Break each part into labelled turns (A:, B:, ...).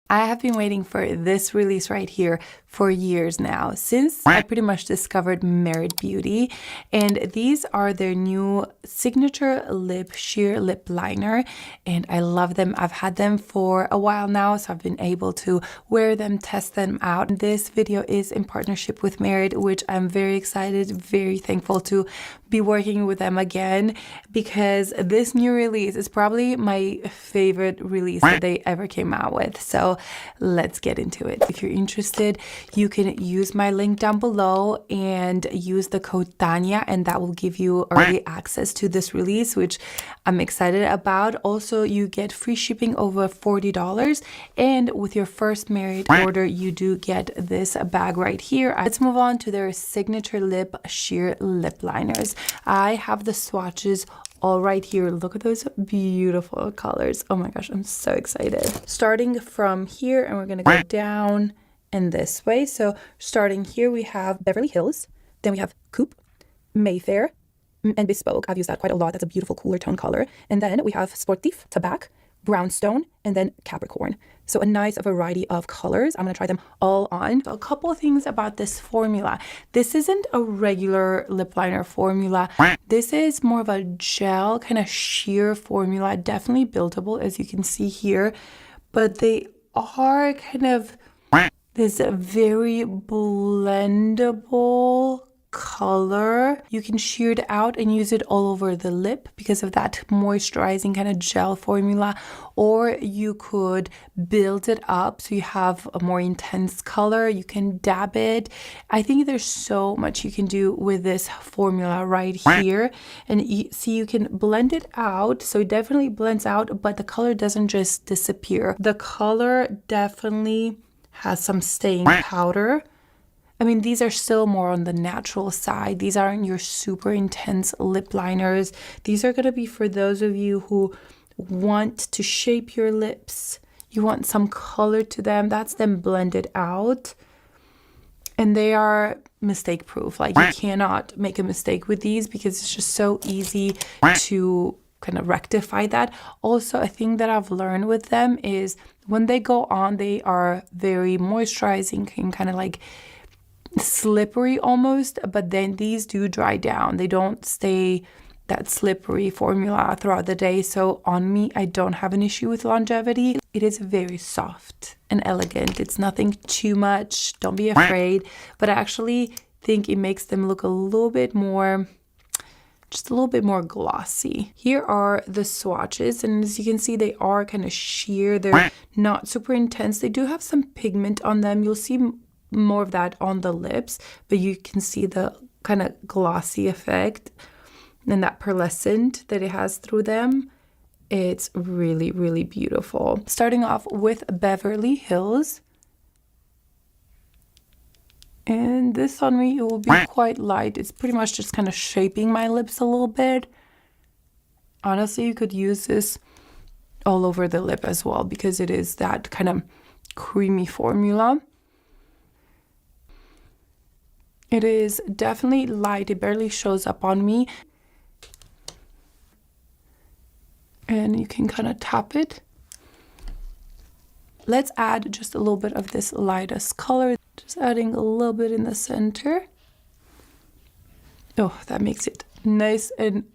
A: I have been waiting for this release right here for years now, since I pretty much discovered Merit Beauty. And these are their new signature lip sheer lip liner, and I love them. I've had them for a while now, so I've been able to wear them, test them out. This video is in partnership with Merit, which I'm very excited, very thankful to be working with them again, because this new release is probably my favorite release that they ever came out with. So let's get into it. If you're interested, you can use my link down below and use the code Tanya, and that will give you early access to this release, which I'm excited about. Also, you get free shipping over $40, and with your first Merit order, you do get this bag right here. Let's move on to their signature lip sheer lip liners. I have the swatches all right here. Look at those beautiful colors. Oh my gosh, I'm so excited. Starting from here, and we're gonna go down and this way. So starting here, we have Beverly Hills, then we have Coupe, Mayfair, and Bespoke. I've used that quite a lot. That's a beautiful cooler tone color. And then we have Sportif, Tabac, Brownstone, and then Capricorn. So a nice variety of colors. I'm going to try them all on. So a couple of things about this formula. This isn't a regular lip liner formula. This is more of a gel kind of sheer formula, definitely buildable, as you can see here, but they are kind of this very blendable color. You can shear it out and use it all over the lip because of that moisturizing kind of gel formula, or you could build it up so you have a more intense color. You can dab it. I think there's so much you can do with this formula right here. And you see, you can blend it out, so it definitely blends out, but the color doesn't just disappear. The color definitely has some staying powder. I mean, these are still more on the natural side. These aren't your super intense lip liners. These are going to be for those of you who want to shape your lips. You want some color to them. That's them blended out. And they are mistake proof. Like, you cannot make a mistake with these because it's just so easy to kind of rectify that. Also, a thing that I've learned with them is when they go on, they are very moisturizing and kind of like slippery almost, but then these do dry down. They don't stay that slippery formula throughout the day. So on me, I don't have an issue with longevity. It is very soft and elegant. It's nothing too much. Don't be afraid. But I actually think it makes them look a little bit more, just a little bit more glossy. Here are the swatches, and as you can see, they are kind of sheer. They're not super intense. They do have some pigment on them. You'll see more of that on the lips, but you can see the kind of glossy effect and that pearlescent that it has through them. It's really, really beautiful. Starting off with Beverly Hills. And this on me, it will be quite light. It's pretty much just kind of shaping my lips a little bit. Honestly, you could use this all over the lip as well because it is that kind of creamy formula. It is definitely light. It barely shows up on me. And you can kind of tap it. Let's add just a little bit of this lightest color. Just adding a little bit in the center. Oh, that makes it nice and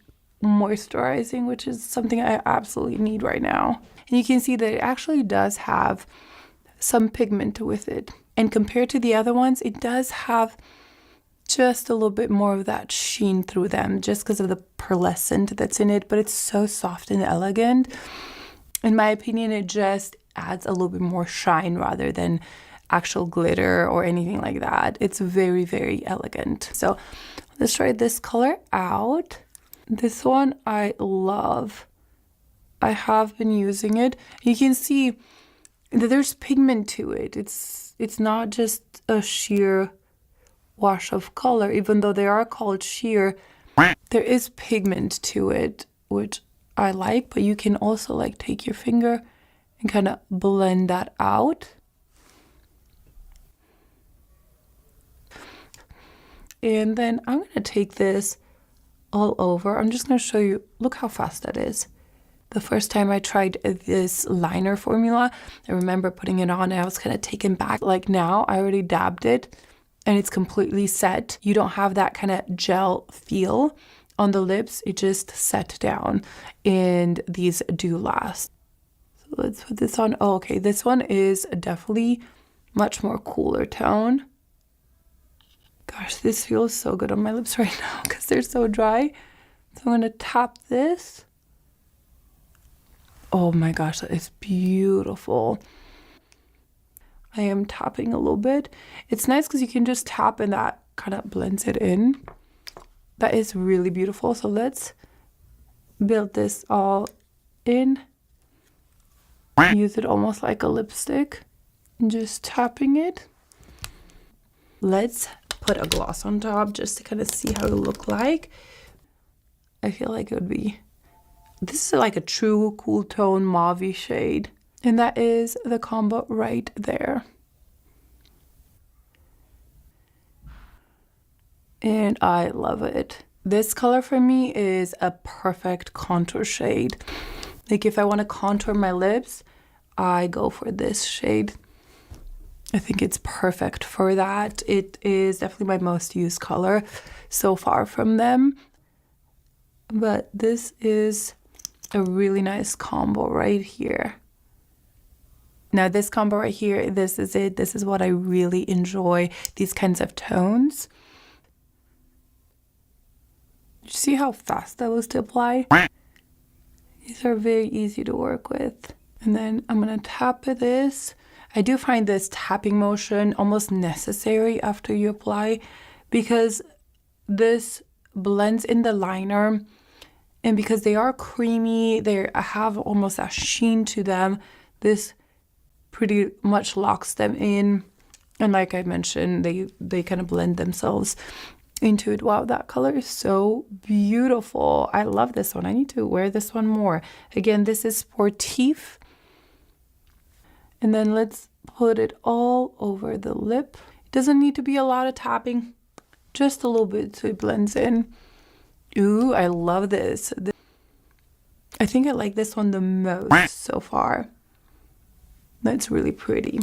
A: moisturizing, which is something I absolutely need right now. And you can see that it actually does have some pigment with it. And compared to the other ones, it does have just a little bit more of that sheen through them just because of the pearlescent that's in it, but it's so soft and elegant. In my opinion, it just adds a little bit more shine rather than actual glitter or anything like that. It's very, very elegant. So let's try this color out. This one I love. I have been using it. You can see that there's pigment to it. It's not just a sheer wash of color, even though they are called sheer. There is pigment to it, which I like, but you can also like take your finger and kind of blend that out. And then I'm going to take this all over. I'm just going to show you, look how fast that is. The first time I tried this liner formula, I remember putting it on and I was kind of taken back. Like now, I already dabbed it and it's completely set. You don't have that kind of gel feel on the lips. It just set down and these do last. So let's put this on. Oh, okay. This one is definitely much more cooler tone. Gosh, this feels so good on my lips right now because they're so dry. So I'm going to tap this. Oh my gosh, that is beautiful. I am tapping a little bit. It's nice because you can just tap and that kind of blends it in. That is really beautiful. So let's build this all in. Use it almost like a lipstick. And just tapping it. Let's put a gloss on top just to kind of see how it look like. I feel like it would be... This is like a true cool tone mauve shade. And that is the combo right there. And I love it. This color for me is a perfect contour shade. Like if I want to contour my lips, I go for this shade. I think it's perfect for that. It is definitely my most used color so far from them. But this is a really nice combo right here. Now this combo right here, this is it. This is what I really enjoy, these kinds of tones. Did you see how fast that was to apply? These are very easy to work with. And then I'm gonna tap this. I do find this tapping motion almost necessary after you apply because this blends in the liner. And because they are creamy, they have almost a sheen to them, this pretty much locks them in. And like I mentioned, they kind of blend themselves into it. Wow, that color is so beautiful. I love this one. I need to wear this one more. Again, this is Sportif. And then let's put it all over the lip. It doesn't need to be a lot of tapping, just a little bit so it blends in. Ooh, I love this. I think I like this one the most so far. That's really pretty.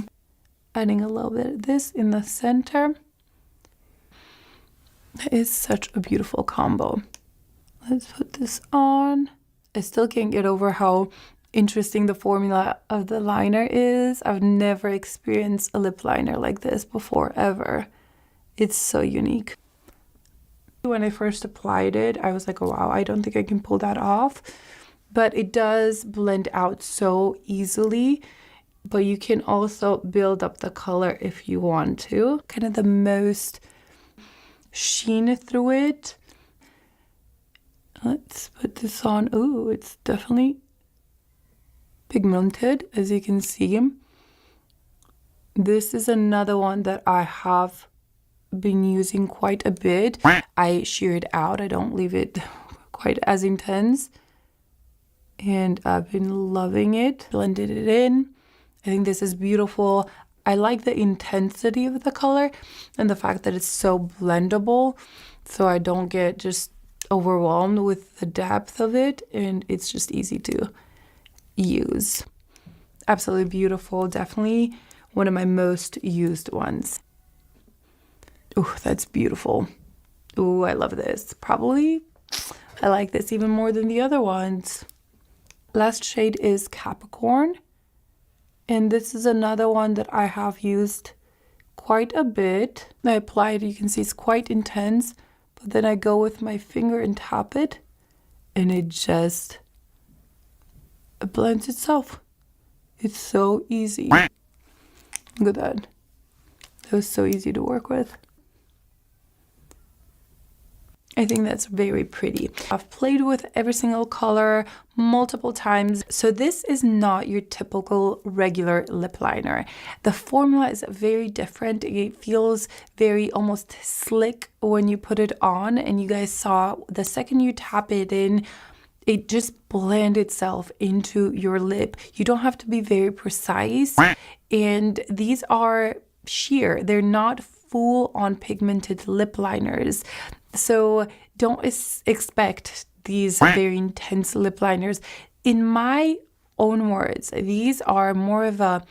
A: Adding a little bit of this in the center. That is such a beautiful combo. Let's put this on. I still can't get over how interesting the formula of the liner is. I've never experienced a lip liner like this before, ever. It's so unique. When I first applied it, I was like, oh, wow, I don't think I can pull that off. But it does blend out so easily. But you can also build up the color if you want to. Kind of the most sheen through it. Let's put this on. Ooh, it's definitely pigmented, as you can see. This is another one that I have been using quite a bit. I shear it out. I don't leave it quite as intense. And I've been loving it. Blended it in. I think this is beautiful. I like the intensity of the color and the fact that it's so blendable. So I don't get just overwhelmed with the depth of it. And it's just easy to use. Absolutely beautiful. Definitely one of my most used ones. Oh, that's beautiful. Oh, I love this. Probably I like this even more than the other ones. Last shade is Capricorn. And this is another one that I have used quite a bit. I apply it, you can see it's quite intense. But then I go with my finger and tap it. And it just blends itself. It's so easy. Look at that. It was so easy to work with. I think that's very pretty. I've played with every single color multiple times. So this is not your typical regular lip liner. The formula is very different. It feels very almost slick when you put it on. And you guys saw the second you tap it in, it just blends itself into your lip. You don't have to be very precise. And these are sheer. They're not full on pigmented lip liners. So don't expect these very intense lip liners. in my own words, these are more of a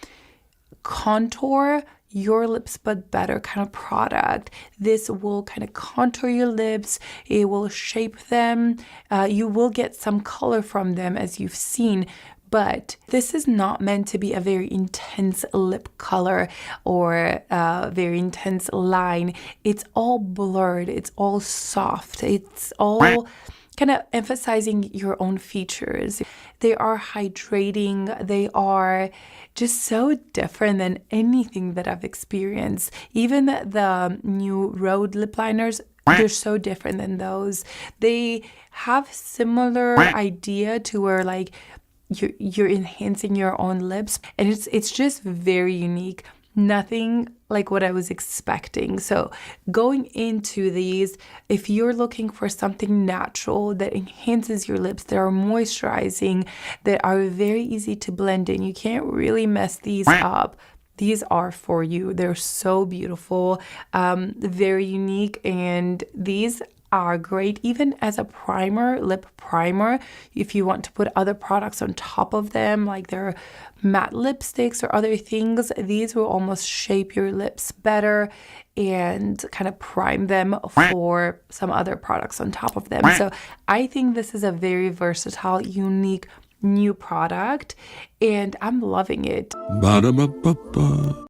A: contour your lips but better kind of product. This will kind of contour your lips, it will shape them, you will get some color from them as you've seen, but this is not meant to be a very intense lip color or a very intense line. It's all blurred, it's all soft, it's all kind of emphasizing your own features. They are hydrating, they are just so different than anything that I've experienced. Even the new Rhode lip liners, they're so different than those. They have similar idea to where like you're enhancing your own lips, and it's just very unique. Nothing like what I was expecting. So going into these, if you're looking for something natural that enhances your lips, that are moisturizing, that are very easy to blend in, you can't really mess these up. These are for you. They're so beautiful, very unique, and these are great even as a primer, lip primer, if you want to put other products on top of them, like their matte lipsticks or other things. These will almost shape your lips better and kind of prime them for some other products on top of them. So I think this is a very versatile, unique new product, and I'm loving it. Ba-da-ba-ba-ba.